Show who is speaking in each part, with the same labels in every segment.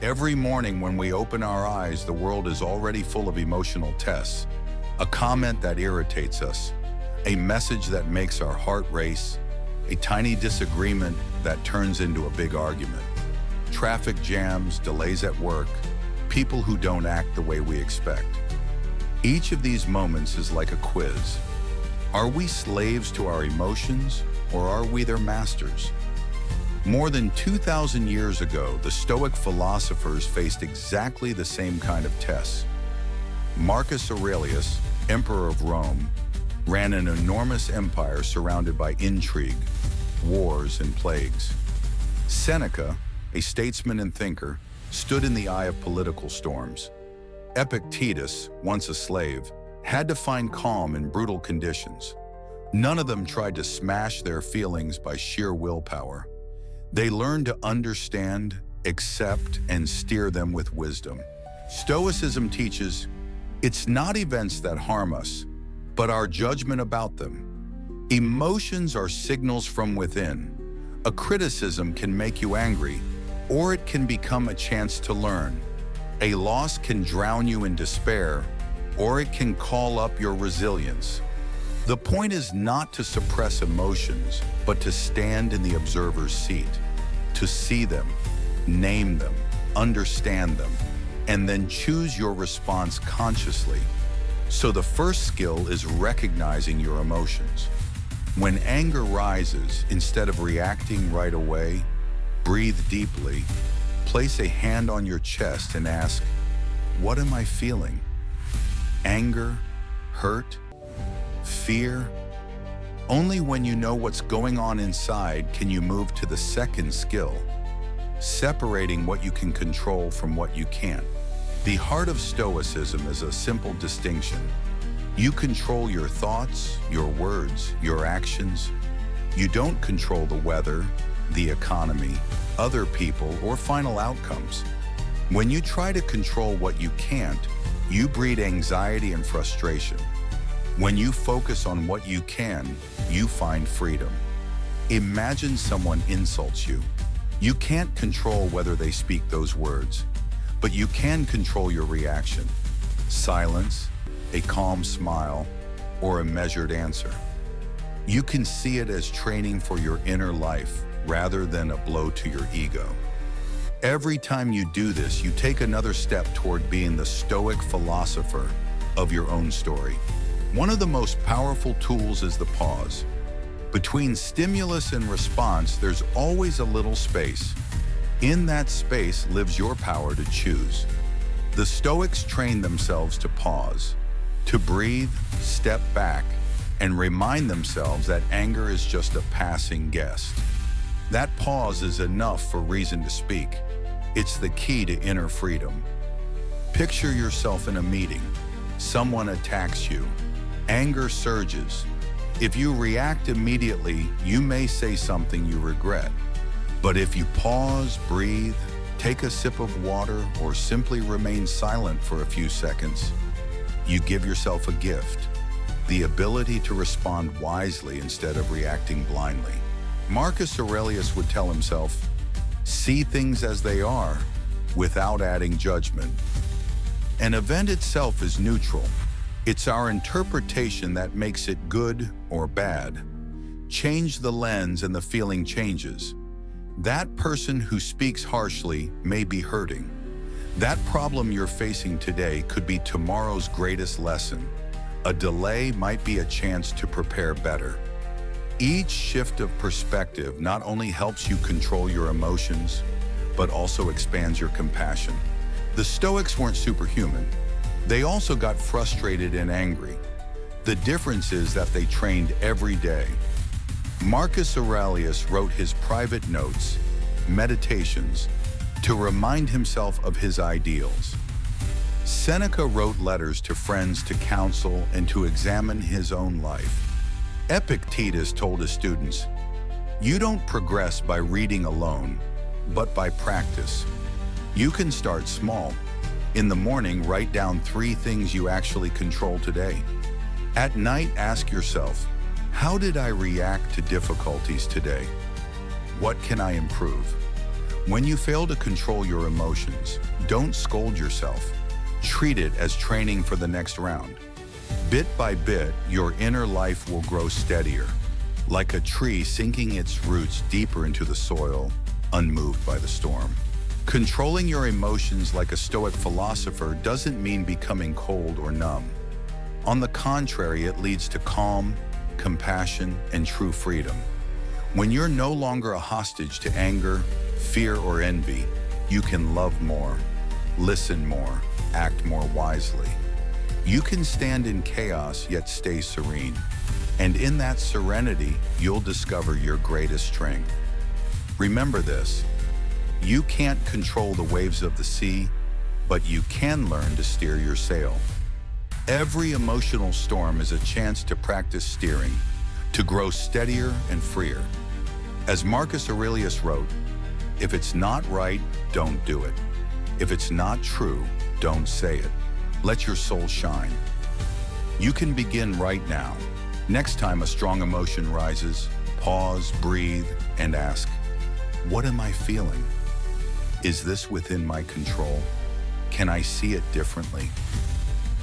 Speaker 1: Every morning when we open our eyes, the world is already full of emotional tests. A comment that irritates us, a message that makes our heart race, a tiny disagreement that turns into a big argument. Traffic jams, delays at work, people who don't act the way we expect. Each of these moments is like a quiz. Are we slaves to our emotions, or are we their masters? More than 2,000 years ago, the Stoic philosophers faced exactly the same kind of tests. Marcus Aurelius, emperor of Rome, ran an enormous empire surrounded by intrigue, wars, and plagues. Seneca, a statesman and thinker, stood in the eye of political storms. Epictetus, once a slave, had to find calm in brutal conditions. None of them tried to smash their feelings by sheer willpower. They learned to understand, accept, and steer them with wisdom. Stoicism teaches, it's not events that harm us, but our judgment about them. Emotions are signals from within. A criticism can make you angry, or it can become a chance to learn. A loss can drown you in despair, or it can call up your resilience. The point is not to suppress emotions, but to stand in the observer's seat, to see them, name them, understand them, and then choose your response consciously. So the first skill is recognizing your emotions. When anger rises, instead of reacting right away, breathe deeply, place a hand on your chest and ask, what am I feeling? Anger, hurt, fear? Only when you know what's going on inside can you move to the second skill, separating what you can control from what you can't. The heart of Stoicism is a simple distinction. You control your thoughts, your words, your actions. You don't control the weather, the economy, other people, or final outcomes. When you try to control what you can't, you breed anxiety and frustration. When you focus on what you can, you find freedom. Imagine someone insults you. You can't control whether they speak those words, but you can control your reaction. Silence, a calm smile, or a measured answer. You can see it as training for your inner life rather than a blow to your ego. Every time you do this, you take another step toward being the Stoic philosopher of your own story. One of the most powerful tools is the pause. Between stimulus and response, there's always a little space. In that space lives your power to choose. The Stoics trained themselves to pause, to breathe, step back, and remind themselves that anger is just a passing guest. That pause is enough for reason to speak. It's the key to inner freedom. Picture yourself in a meeting. Someone attacks you. Anger surges. If you react immediately, you may say something you regret. But if you pause, breathe, take a sip of water, or simply remain silent for a few seconds, you give yourself a gift, the ability to respond wisely instead of reacting blindly. Marcus Aurelius would tell himself, see things as they are, without adding judgment. An event itself is neutral. It's our interpretation that makes it good or bad. Change the lens and the feeling changes. That person who speaks harshly may be hurting. That problem you're facing today could be tomorrow's greatest lesson. A delay might be a chance to prepare better. Each shift of perspective not only helps you control your emotions, but also expands your compassion. The Stoics weren't superhuman. They also got frustrated and angry. The difference is that they trained every day. Marcus Aurelius wrote his private notes, meditations, to remind himself of his ideals. Seneca wrote letters to friends to counsel and to examine his own life. Epictetus told his students, you don't progress by reading alone, but by practice. You can start small. In the morning, write down 3 things you actually control today. At night, ask yourself, how did I react to difficulties today? What can I improve? When you fail to control your emotions, don't scold yourself. Treat it as training for the next round. Bit by bit, your inner life will grow steadier, like a tree sinking its roots deeper into the soil, unmoved by the storm. Controlling your emotions like a Stoic philosopher doesn't mean becoming cold or numb. On the contrary, it leads to calm, compassion, and true freedom. When you're no longer a hostage to anger, fear, or envy, you can love more, listen more, act more wisely. You can stand in chaos yet stay serene. And in that serenity, you'll discover your greatest strength. Remember this: you can't control the waves of the sea, but you can learn to steer your sail. Every emotional storm is a chance to practice steering, to grow steadier and freer. As Marcus Aurelius wrote, "If it's not right, don't do it. If it's not true, don't say it. Let your soul shine." You can begin right now. Next time a strong emotion rises, pause, breathe, and ask, what am I feeling? Is this within my control? Can I see it differently?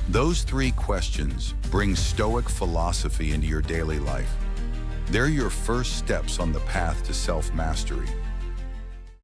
Speaker 1: Those three questions bring Stoic philosophy into your daily life. They're your first steps on the path to self-mastery.